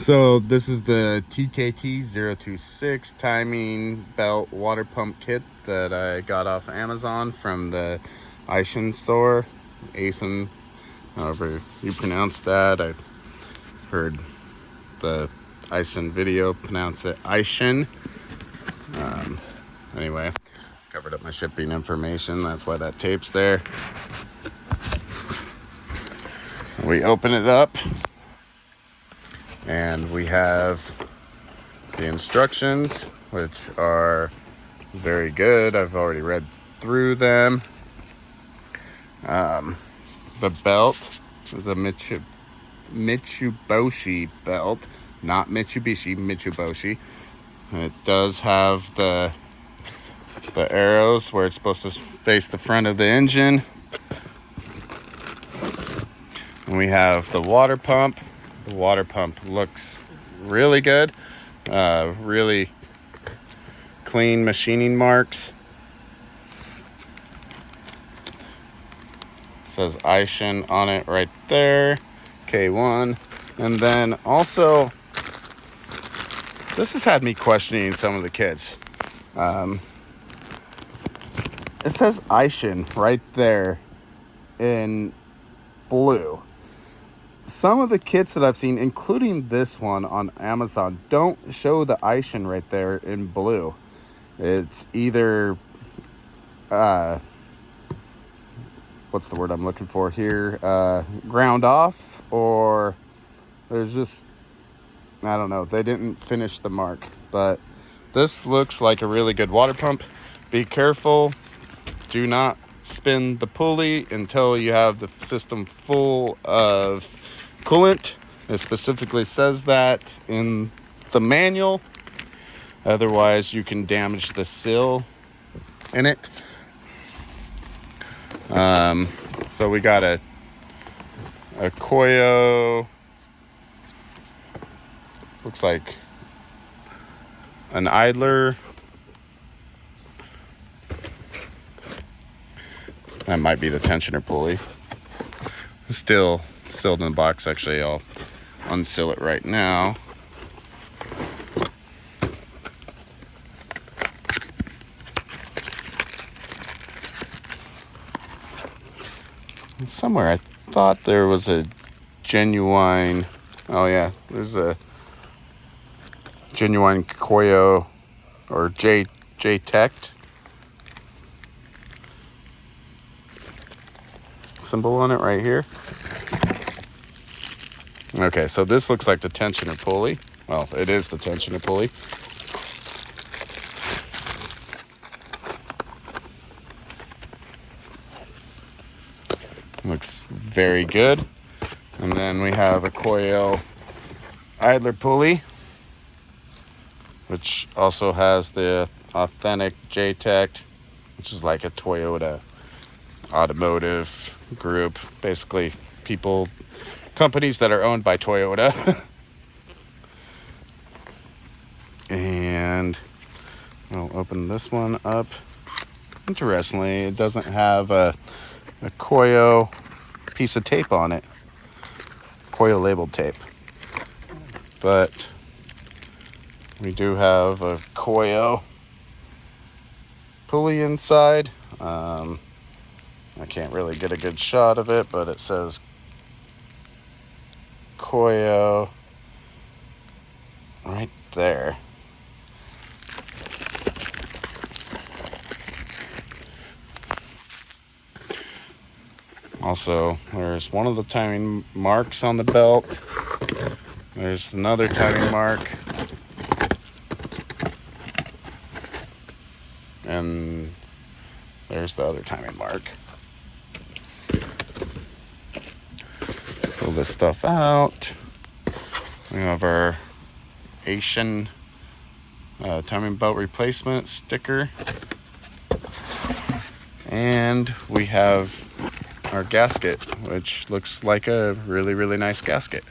So this is the TKT-026 timing belt water pump kit that I got off Amazon from the Aisin store. Aisin, however you pronounce that. I heard the Aisin video pronounce it Aisin. Anyway, covered up my shipping information. That's why that tape's there. We open it up and we have the instructions, which are very good. I've already read through them. The belt is a Mitsubishi belt, not Mitsubishi. And it does have the arrows where it's supposed to face the front of the engine. And we have the water pump. The water pump looks really good. Really clean machining marks. It says Aisin on it right there. K1. And then also, this has had me questioning some of the kids. It says Aisin right there in blue. Some of the kits that I've seen, including this one on Amazon, don't show the Aisin right there in blue. It's either, what's the word I'm looking for here? Ground off, or there's just, I don't know. They didn't finish the mark, but this looks like a really good water pump. Be careful. Do not spin the pulley until you have the system full of coolant. It specifically says that in the manual. Otherwise, you can damage the seal in it. So we got a Koyo. Looks like an idler. That might be the tensioner pulley. Still sealed in the box. Actually, I'll unseal it right now. Somewhere I thought there was a genuine, oh yeah, there's a genuine Koyo or J-Tech symbol on it right here. Okay, so this looks like the tensioner pulley. Well, it is the tensioner pulley. Looks very good. And then we have a Koyo idler pulley, which also has the authentic J-Tech, which is like a Toyota automotive group, basically companies that are owned by Toyota. And I'll open this one up. Interestingly, it doesn't have a Koyo piece of tape on it, Koyo labeled tape, but we do have a Koyo pulley inside. I can't really get a good shot of it, but it says Koyo right there. Also, there's one of the timing marks on the belt. There's another timing mark. And there's the other timing mark. Pull this stuff out. We have our Aisin timing belt replacement sticker. And we have our gasket, which looks like a really, really nice gasket.